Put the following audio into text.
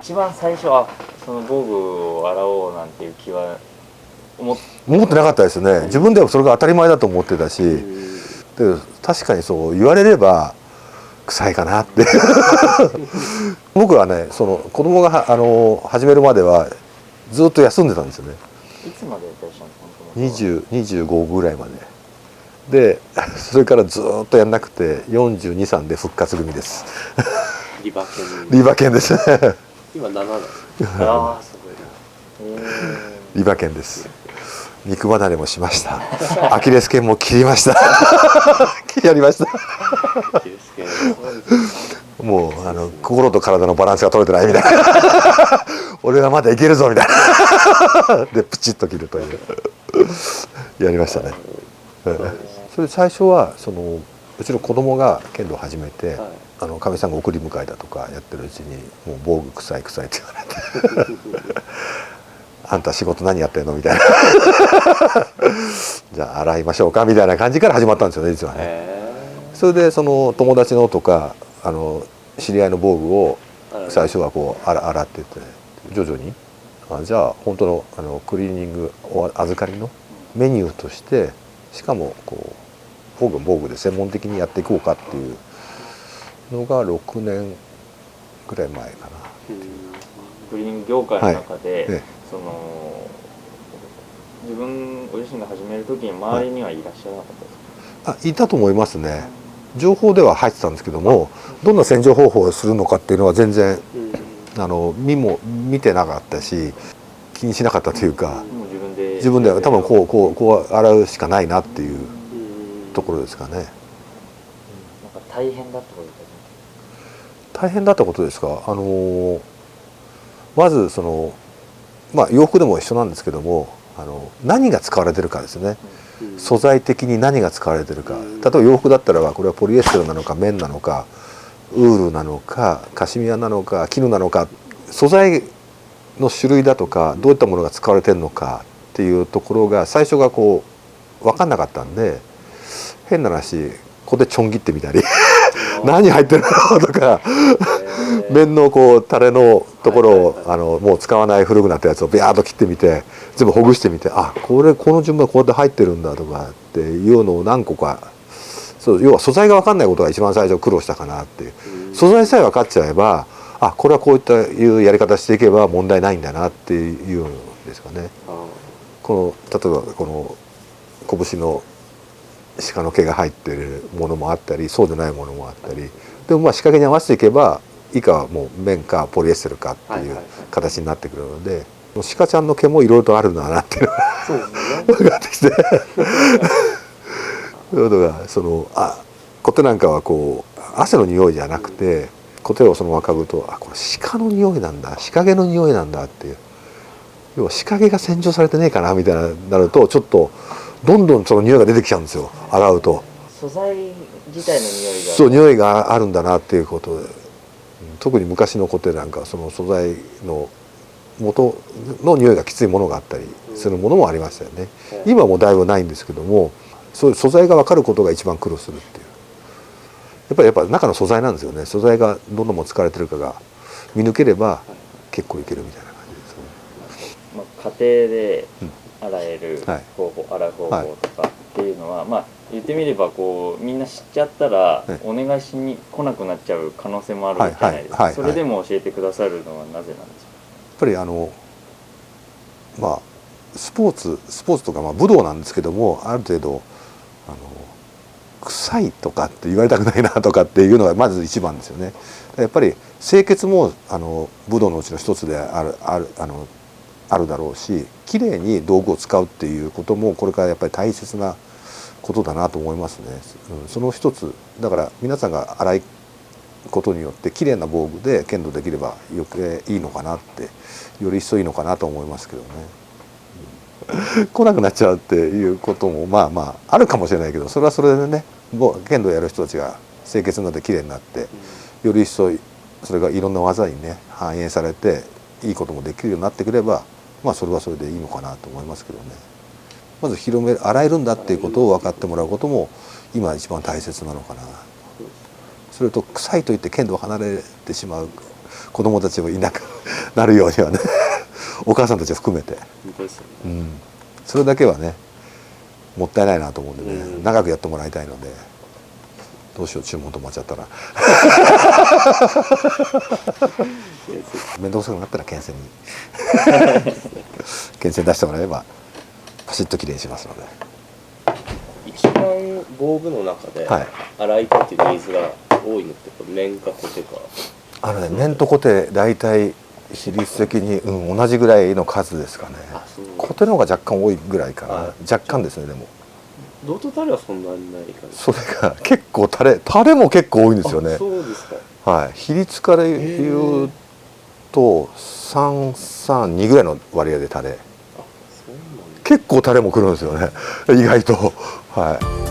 一番最初はその防具を洗おうなんていう気は思ってなかったですね。自分ではそれが当たり前だと思ってたし、で確かにそう言われれば臭いかなって僕はね、その子供が始めるまではずっと休んでたんですよね。いつまでやってらっしゃるんですか？25ぐらいまで。でそれからずっとやんなくて42、3で復活組です。リバ犬。リバ犬ですね。今7なんです。ああすごい。リバ犬です。肉離れもしました。アキレス腱も切りました。やりました。アキレス腱。もう心と体のバランスが取れてないみたいな。俺はまだいけるぞみたいな。でプチッと切るというやりましたね。それ最初はうちの子供が剣道を始めて、かみさんが送り迎えだとかやってるうちにもう防具臭い臭いって言われてあんた仕事何やってんのみたいなじゃあ洗いましょうかみたいな感じから始まったんですよね、実はね。それでその友達のとか知り合いの防具を最初はこう洗ってて、徐々にじゃあ本当のクリーニングお預かりのメニューとして、しかもこう防具で専門的にやっていこうかっていうのが6年ぐらい前かなっていう。クリーニング業界の中で、その自分ご自身が始める時に周りにはいらっしゃらなかったですか？いたと思いますね。情報では入ってたんですけども、どんな洗浄方法をするのかっていうのは全然見てなかったし気にしなかったというか、自分では多分こう洗うしかないなっていうところですかね。なんか大変だったことですか？大変だったことですか。まず洋服でも一緒なんですけども、何が使われてるかですね。素材的に何が使われてるか。例えば洋服だったらこれはポリエステルなのか綿なのかウールなのかカシミヤなのか絹なのか、素材の種類だとかどういったものが使われてるのかっていうところが最初がこう分かんなかったんで、変な話ここでちょん切ってみたり何入ってるのとか面のタレのところをもう使わない古くなったやつをビャーッと切ってみて全部ほぐしてみて、この順番こうやって入ってるんだとかっていうのを何個か、要は素材が分かんないことが一番最初苦労したかなっていう。素材さえ分かっちゃえばこれはこういったいうやり方していけば問題ないんだなっていうんですかね。例えばこの拳の鹿の毛が入っているものもあったりそうでないものもあったり、でも仕掛けに合わせていけば以下はもう綿かポリエステルかっていう形になってくるので、鹿ちゃんの毛もいろいろとあるんだなっていうのが分かってきてそういうのがコテなんかは汗の匂いじゃなくてコテをそのまま嗅ぐとこれ鹿の匂いなんだ、鹿毛の匂いなんだっていう、要は鹿毛が洗浄されてねえかなみたいになるとちょっとどんどんその匂いが出てきちゃうんですよ、洗うと。素材自体の匂いが匂いがあるんだなっていうことで、特に昔のコテなんかその素材の元の匂いがきついものがあったりするものもありましたよね。今はもうだいぶないんですけども、そういう素材が分かることが一番苦労するっていう。やっぱ中の素材なんですよね。素材がどんなもの使われてるかが見抜ければ結構いけるみたいな感じですね。家庭で洗える方法、洗う方法とかっていうのは、言ってみればみんな知っちゃったらお願いしに来なくなっちゃう可能性もあるじゃないですか。それでも教えてくださるのはなぜなんですか？やっぱりスポーツとか武道なんですけども、ある程度臭いとかって言われたくないなとかっていうのがまず一番ですよね。やっぱり清潔も武道のうちの一つであるだろうし、きれいに道具を使うっていうこともこれからやっぱり大切なことだなと思いますね。その一つだから皆さんが洗いことによってきれいな防具で剣道できれば余計いいのかなって、より一層いいのかなと思いますけどね。来なくなっちゃうっていうこともあるかもしれないけど、それはそれでね、剣道やる人たちが清潔になってきれいになって、より一層それがいろんな技にね反映されていいこともできるようになってくれば、それはそれでいいのかなと思いますけどね。まず洗えるんだっていうことを分かってもらうことも今一番大切なのかな。それと臭いと言って剣道を離れてしまう子供たちもいなくなるようにはねお母さんたちを含めて、本当ですよね。うん、それだけはねもったいないなと思うんでね、長くやってもらいたいので。どうしよう、注文止まっちゃったら面倒くさくなったら検線に検線出してもらえばパシッときれいにしますので。一番防具の中で洗いたいっていうニーズが多いのって綿かコテか。綿とコテ大体比率的に、同じぐらいの数ですかね。コテの方が若干多いぐらいかな、若干ですね。でも胴とタレはそんなにない感じ。それが結構タレも結構多いんですよね。そうですか。はい、比率から言うと332ぐらいの割合でタレ。結構タレもくるんですよね意外と。はい。